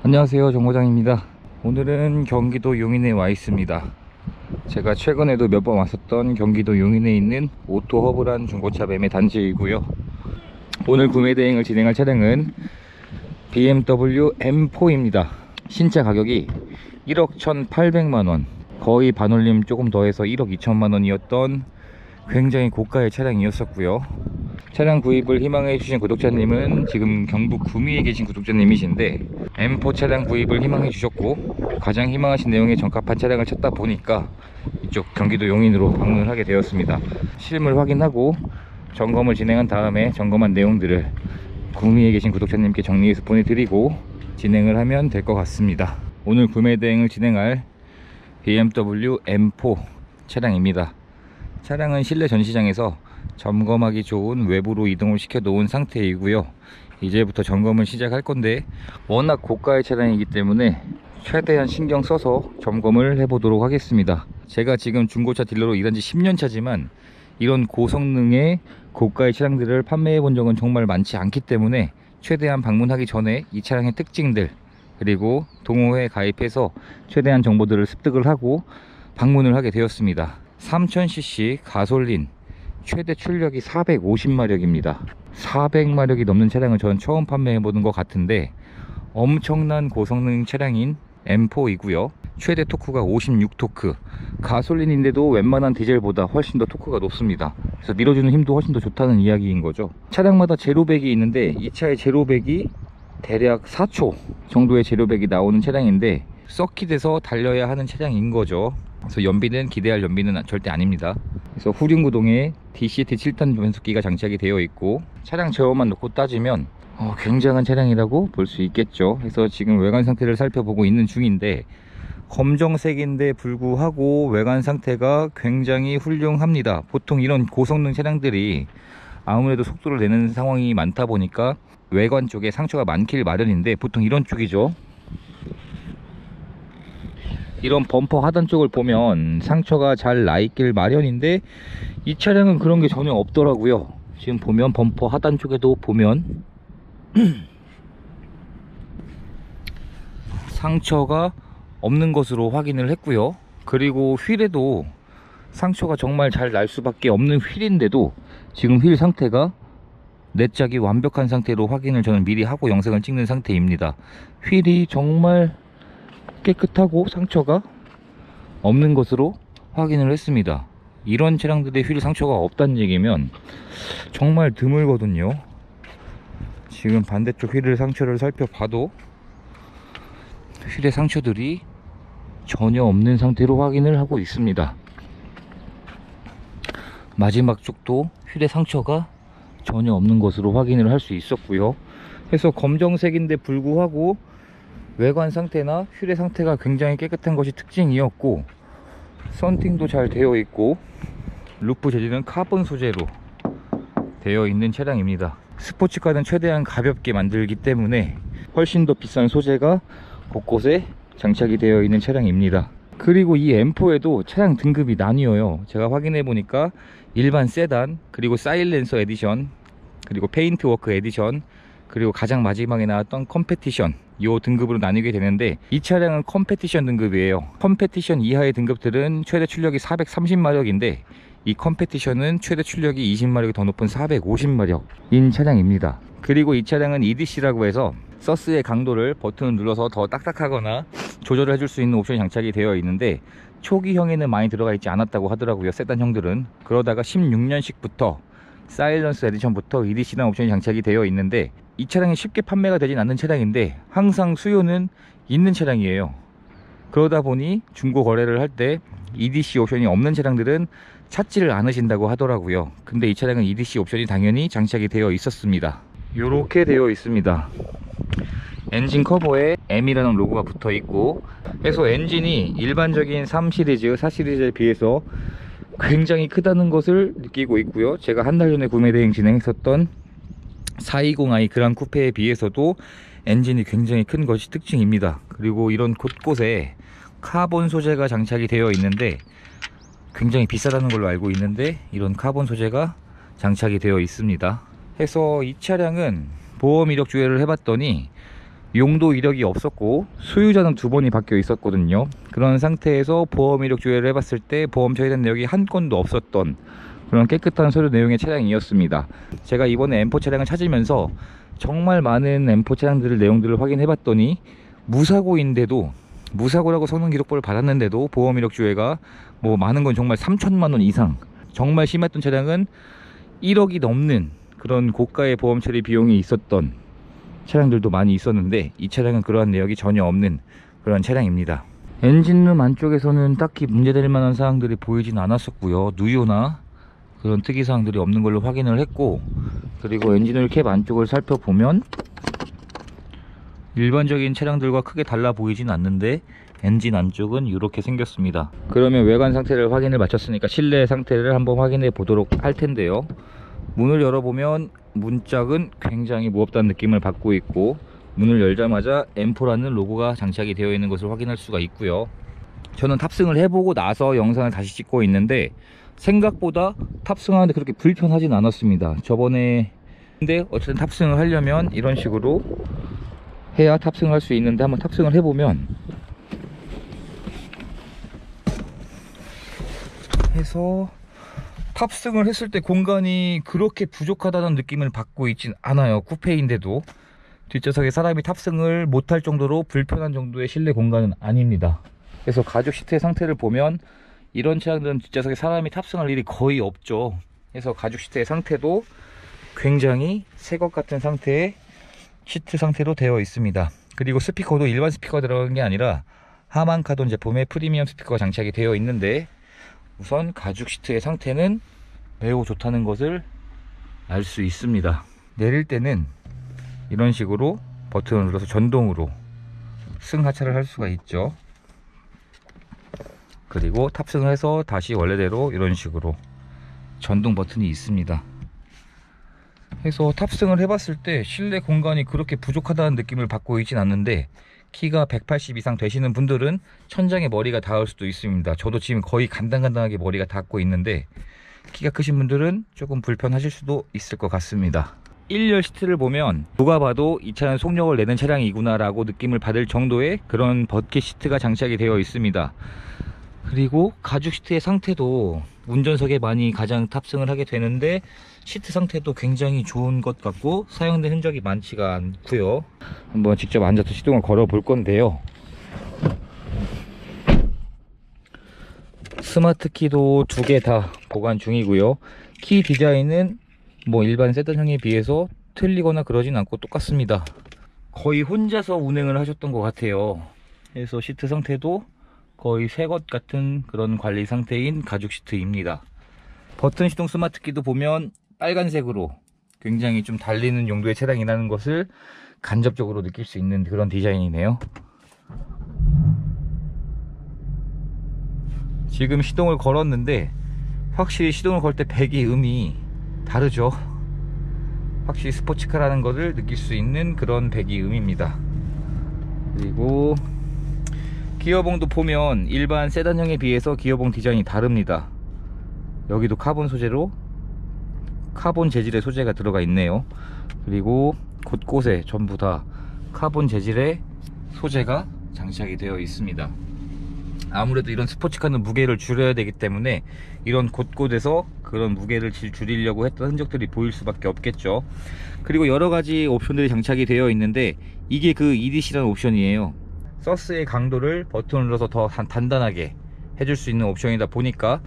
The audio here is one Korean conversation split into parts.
안녕하세요, 정거장입니다. 오늘은 경기도 용인에 와 있습니다. 제가 최근에도 몇 번 왔었던 경기도 용인에 있는 오토허브란 중고차 매매 단지이고요. 오늘 구매 대행을 진행할 차량은 BMW M4입니다. 신차 가격이 1억 1,800만원, 거의 반올림 조금 더해서 1억 2천만원이었던 굉장히 고가의 차량이었었고요. 차량 구입을 희망해 주신 구독자님은 지금 경북 구미에 계신 구독자님이신데, M4 차량 구입을 희망해 주셨고 가장 희망하신 내용에 적합한 차량을 찾다 보니까 이쪽 경기도 용인으로 방문을 하게 되었습니다. 실물 확인하고 점검을 진행한 다음에 점검한 내용들을 구미에 계신 구독자님께 정리해서 보내드리고 진행을 하면 될 것 같습니다. 오늘 구매 대행을 진행할 BMW M4 차량입니다. 차량은 실내 전시장에서 점검하기 좋은 외부로 이동을 시켜 놓은 상태이고요. 이제부터 점검을 시작할 건데, 워낙 고가의 차량이기 때문에 최대한 신경 써서 점검을 해보도록 하겠습니다. 제가 지금 중고차 딜러로 일한 지 10년 차지만 이런 고성능의 고가의 차량들을 판매해 본 적은 정말 많지 않기 때문에 최대한 방문하기 전에 이 차량의 특징들, 그리고 동호회에 가입해서 최대한 정보들을 습득을 하고 방문을 하게 되었습니다. 3000cc 가솔린, 최대 출력이 450마력입니다. 400마력이 넘는 차량을 저는 처음 판매해보는 것 같은데, 엄청난 고성능 차량인 M4이고요 최대 토크가 56토크, 가솔린인데도 웬만한 디젤보다 훨씬 더 토크가 높습니다. 그래서 밀어주는 힘도 훨씬 더 좋다는 이야기인 거죠. 차량마다 제로백이 있는데 이 차의 제로백이 대략 4초 정도의 제로백이 나오는 차량인데, 서킷에서 달려야 하는 차량인 거죠. 그래서 연비는 기대할 연비는 절대 아닙니다. 그래서 후륜구동에 DCT 7단 변속기가 장착이 되어 있고, 차량 제어만 놓고 따지면 굉장한 차량이라고 볼 수 있겠죠. 그래서 지금 외관 상태를 살펴보고 있는 중인데, 검정색인데 불구하고 외관 상태가 굉장히 훌륭합니다. 보통 이런 고성능 차량들이 아무래도 속도를 내는 상황이 많다 보니까 외관 쪽에 상처가 많길 마련인데, 보통 이런 쪽이죠. 이런 범퍼 하단 쪽을 보면 상처가 잘 나 있길 마련인데, 이 차량은 그런 게 전혀 없더라고요. 지금 보면 범퍼 하단 쪽에도 보면 상처가 없는 것으로 확인을 했고요. 그리고 휠에도 상처가 정말 잘 날 수밖에 없는 휠인데도 지금 휠 상태가 내짝이 완벽한 상태로 확인을 저는 미리 하고 영상을 찍는 상태입니다. 휠이 정말 깨끗하고 상처가 없는 것으로 확인을 했습니다. 이런 차량들의 휠 상처가 없다는 얘기면 정말 드물거든요. 지금 반대쪽 휠 상처를 살펴봐도 휠의 상처들이 전혀 없는 상태로 확인을 하고 있습니다. 마지막 쪽도 휠의 상처가 전혀 없는 것으로 확인을 할 수 있었고요. 그래서 검정색인데 불구하고 외관 상태나 휠의 상태가 굉장히 깨끗한 것이 특징이었고, 썬팅도 잘 되어 있고 루프 재질은 카본 소재로 되어 있는 차량입니다. 스포츠카는 최대한 가볍게 만들기 때문에 훨씬 더 비싼 소재가 곳곳에 장착이 되어 있는 차량입니다. 그리고 이 M4에도 차량 등급이 나뉘어요. 제가 확인해 보니까 일반 세단, 그리고 사일렌서 에디션, 그리고 페인트워크 에디션, 그리고 가장 마지막에 나왔던 컴페티션, 이 등급으로 나뉘게 되는데, 이 차량은 컴페티션 등급이에요. 컴페티션 이하의 등급들은 최대 출력이 430마력인데 이 컴페티션은 최대 출력이 20마력이 더 높은 450마력인 차량입니다. 그리고 이 차량은 EDC라고 해서 서스의 강도를 버튼을 눌러서 더 딱딱하거나 조절을 해줄 수 있는 옵션이 장착이 되어 있는데, 초기형에는 많이 들어가 있지 않았다고 하더라고요, 세단형들은. 그러다가 16년식부터 사일런스 에디션부터 EDC라는 옵션이 장착이 되어 있는데, 이 차량이 쉽게 판매가 되진 않는 차량인데 항상 수요는 있는 차량이에요. 그러다 보니 중고 거래를 할 때 EDC 옵션이 없는 차량들은 찾지를 않으신다고 하더라고요. 근데 이 차량은 EDC 옵션이 당연히 장착이 되어 있었습니다. 이렇게 되어 있습니다. 엔진 커버에 M이라는 로고가 붙어 있고, 그래서 엔진이 일반적인 3시리즈, 4시리즈에 비해서 굉장히 크다는 것을 느끼고 있고요. 제가 한 달 전에 구매 대행 진행했었던 420i 그랑 쿠페에 비해서도 엔진이 굉장히 큰 것이 특징입니다. 그리고 이런 곳곳에 카본 소재가 장착이 되어 있는데, 굉장히 비싸다는 걸로 알고 있는데 이런 카본 소재가 장착이 되어 있습니다. 해서 이 차량은 보험 이력 조회를 해봤더니 용도 이력이 없었고 소유자는 2번이 바뀌어 있었거든요. 그런 상태에서 보험 이력 조회를 해봤을 때 보험 처리된 내역이 한 건도 없었던 그런 깨끗한 서류 내용의 차량이었습니다. 제가 이번에 M4 차량을 찾으면서 정말 많은 M4 차량들을 내용들을 확인해 봤더니 무사고인데도, 무사고라고 성능 기록부를 받았는데도 보험 이력 조회가 뭐 많은 건 정말 3천만 원 이상, 정말 심했던 차량은 1억이 넘는 그런 고가의 보험 처리 비용이 있었던 차량들도 많이 있었는데, 이 차량은 그러한 내역이 전혀 없는 그런 차량입니다. 엔진룸 안쪽에서는 딱히 문제될 만한 사항들이 보이진 않았었고요. 누유나 그런 특이사항들이 없는 걸로 확인을 했고, 그리고 엔진오일 캡 안쪽을 살펴보면 일반적인 차량들과 크게 달라 보이진 않는데 엔진 안쪽은 이렇게 생겼습니다. 그러면 외관 상태를 확인을 마쳤으니까 실내 상태를 한번 확인해 보도록 할 텐데요. 문을 열어보면 문짝은 굉장히 무겁다는 느낌을 받고 있고, 문을 열자마자 M4라는 로고가 장착이 되어 있는 것을 확인할 수가 있고요. 저는 탑승을 해보고 나서 영상을 다시 찍고 있는데 생각보다 탑승하는데 그렇게 불편하진 않았습니다. 저번에 근데 어쨌든 탑승을 하려면 이런 식으로 해야 탑승을 할 수 있는데, 한번 탑승을 해보면 해서 탑승을 했을 때 공간이 그렇게 부족하다는 느낌을 받고 있진 않아요. 쿠페인데도 뒷좌석에 사람이 탑승을 못할 정도로 불편한 정도의 실내 공간은 아닙니다. 그래서 가죽 시트의 상태를 보면 이런 차량들은 뒷좌석에 사람이 탑승할 일이 거의 없죠. 그래서 가죽 시트의 상태도 굉장히 새 것 같은 상태의 시트 상태로 되어 있습니다. 그리고 스피커도 일반 스피커가 들어간 게 아니라 하만카돈 제품의 프리미엄 스피커가 장착이 되어 있는데, 우선 가죽 시트의 상태는 매우 좋다는 것을 알 수 있습니다. 내릴 때는 이런 식으로 버튼을 눌러서 전동으로 승하차를 할 수가 있죠. 그리고 탑승을 해서 다시 원래대로 이런 식으로 전동 버튼이 있습니다. 해서 탑승을 해봤을 때 실내 공간이 그렇게 부족하다는 느낌을 받고 있진 않는데, 키가 180 이상 되시는 분들은 천장에 머리가 닿을 수도 있습니다. 저도 지금 거의 간당간당하게 머리가 닿고 있는데, 키가 크신 분들은 조금 불편하실 수도 있을 것 같습니다. 1열 시트를 보면 누가 봐도 이 차는 속력을 내는 차량이구나 라고 느낌을 받을 정도의 그런 버킷 시트가 장착이 되어 있습니다. 그리고 가죽 시트의 상태도 운전석에 많이 가장 탑승을 하게 되는데 시트 상태도 굉장히 좋은 것 같고 사용된 흔적이 많지가 않고요. 한번 직접 앉아서 시동을 걸어 볼 건데요. 스마트 키도 2개 다 보관 중이고요. 키 디자인은 뭐 일반 세단형에 비해서 틀리거나 그러진 않고 똑같습니다. 거의 혼자서 운행을 하셨던 것 같아요. 그래서 시트 상태도 거의 새 것 같은 그런 관리 상태인 가죽 시트입니다. 버튼 시동 스마트 키도 보면 빨간색으로 굉장히 좀 달리는 용도의 차량이라는 것을 간접적으로 느낄 수 있는 그런 디자인이네요. 지금 시동을 걸었는데 확실히 시동을 걸 때 배기음이 다르죠. 확실히 스포츠카라는 것을 느낄 수 있는 그런 배기음입니다. 그리고 기어봉도 보면 일반 세단형에 비해서 기어봉 디자인이 다릅니다. 여기도 카본 소재로 카본 재질의 소재가 들어가 있네요. 그리고 곳곳에 전부 다 카본 재질의 소재가 장착이 되어 있습니다. 아무래도 이런 스포츠카는 무게를 줄여야 되기 때문에 이런 곳곳에서 그런 무게를 줄이려고 했던 흔적들이 보일 수밖에 없겠죠. 그리고 여러가지 옵션들이 장착이 되어 있는데 이게 그 EDC라는 옵션이에요. 서스의 강도를 버튼을 눌러서 더 단단하게 해줄 수 있는 옵션이다 보니까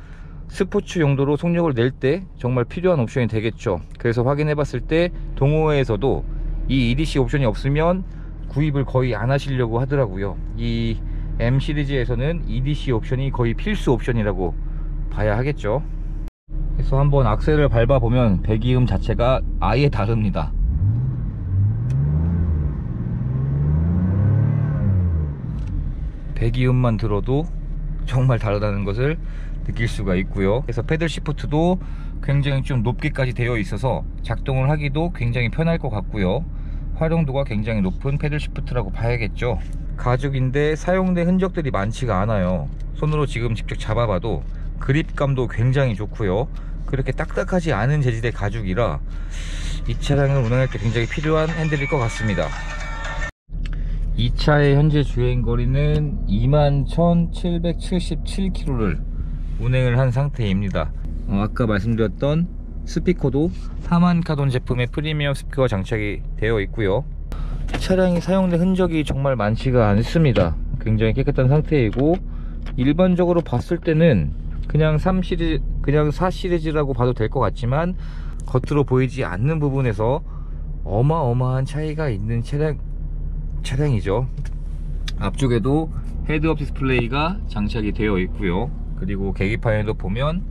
스포츠 용도로 속력을 낼 때 정말 필요한 옵션이 되겠죠. 그래서 확인해 봤을 때 동호회에서도 이 EDC 옵션이 없으면 구입을 거의 안 하시려고 하더라고요. 이 M 시리즈에서는 EDC 옵션이 거의 필수 옵션이라고 봐야 하겠죠. 그래서 한번 악셀을 밟아 보면 배기음 자체가 아예 다릅니다. 배기음만 들어도 정말 다르다는 것을 느낄 수가 있고요. 그래서 패들 시프트도 굉장히 좀 높게까지 되어 있어서 작동을 하기도 굉장히 편할 것 같고요. 활용도가 굉장히 높은 패들 시프트라고 봐야겠죠. 가죽인데 사용된 흔적들이 많지가 않아요. 손으로 지금 직접 잡아봐도 그립감도 굉장히 좋고요. 그렇게 딱딱하지 않은 재질의 가죽이라 이 차량을 운행할 때 굉장히 필요한 핸들일 것 같습니다. 이 차의 현재 주행거리는 21,777km를 운행을 한 상태입니다. 아까 말씀드렸던 스피커도 하만카돈 제품의 프리미엄 스피커가 장착이 되어 있고요. 차량이 사용된 흔적이 정말 많지가 않습니다. 굉장히 깨끗한 상태이고, 일반적으로 봤을 때는 그냥 4시리즈라고 봐도 될 것 같지만 겉으로 보이지 않는 부분에서 어마어마한 차이가 있는 차량이죠. 앞쪽에도 헤드업 디스플레이가 장착이 되어 있고요. 그리고 계기판에도 보면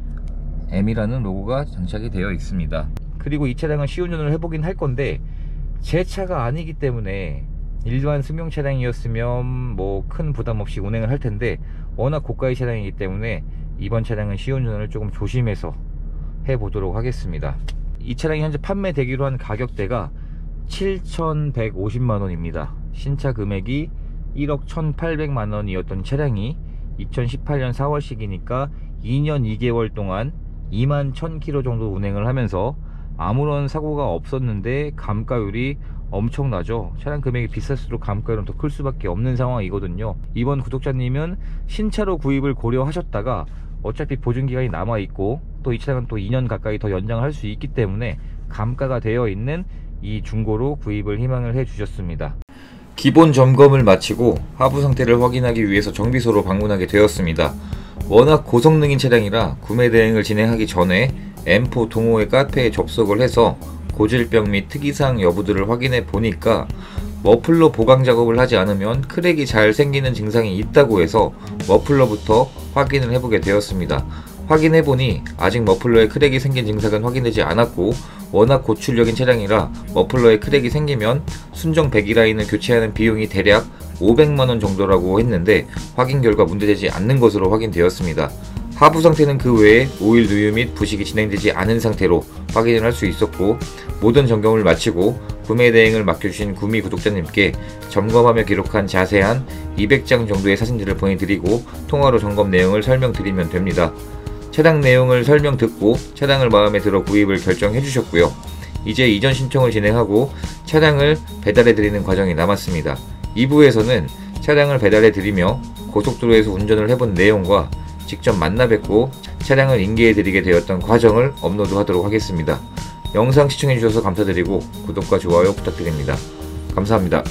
M이라는 로고가 장착이 되어 있습니다. 그리고 이 차량은 시운전을 해보긴 할 건데, 제 차가 아니기 때문에 일반 승용 차량이었으면 뭐 큰 부담 없이 운행을 할 텐데, 워낙 고가의 차량이기 때문에 이번 차량은 시운전을 조금 조심해서 해보도록 하겠습니다. 이 차량이 현재 판매되기로 한 가격대가 7,150만원입니다. 신차 금액이 1억 1,800만원이었던 차량이 2018년 4월식이니까 2년 2개월 동안 21,000km 정도 운행을 하면서 아무런 사고가 없었는데 감가율이 엄청나죠. 차량 금액이 비쌀수록 감가율은 더 클 수밖에 없는 상황이거든요. 이번 구독자님은 신차로 구입을 고려하셨다가 어차피 보증기간이 남아있고, 또 이 차량은 또 2년 가까이 더 연장을 할 수 있기 때문에 감가가 되어 있는 이 중고로 구입을 희망을 해 주셨습니다. 기본 점검을 마치고 하부 상태를 확인하기 위해서 정비소로 방문하게 되었습니다. 워낙 고성능인 차량이라 구매 대행을 진행하기 전에 M4 동호회 카페에 접속을 해서 고질병 및 특이사항 여부들을 확인해 보니까 머플러 보강 작업을 하지 않으면 크랙이 잘 생기는 증상이 있다고 해서 머플러부터 확인을 해보게 되었습니다. 확인해보니 아직 머플러에 크랙이 생긴 증상은 확인되지 않았고, 워낙 고출력인 차량이라 머플러에 크랙이 생기면 순정 배기라인을 교체하는 비용이 대략 500만원 정도라고 했는데, 확인 결과 문제되지 않는 것으로 확인되었습니다. 하부 상태는 그 외에 오일 누유 및 부식이 진행되지 않은 상태로 확인을 할 수 있었고, 모든 점검을 마치고 구매 대행을 맡겨주신 구미 구독자님께 점검하며 기록한 자세한 200장 정도의 사진들을 보내드리고 통화로 점검 내용을 설명드리면 됩니다. 차량 내용을 설명 듣고 차량을 마음에 들어 구입을 결정해 주셨고요. 이제 이전 신청을 진행하고 차량을 배달해 드리는 과정이 남았습니다. 2부에서는 차량을 배달해 드리며 고속도로에서 운전을 해본 내용과 직접 만나 뵙고 차량을 인계해 드리게 되었던 과정을 업로드하도록 하겠습니다. 영상 시청해 주셔서 감사드리고 구독과 좋아요 부탁드립니다. 감사합니다.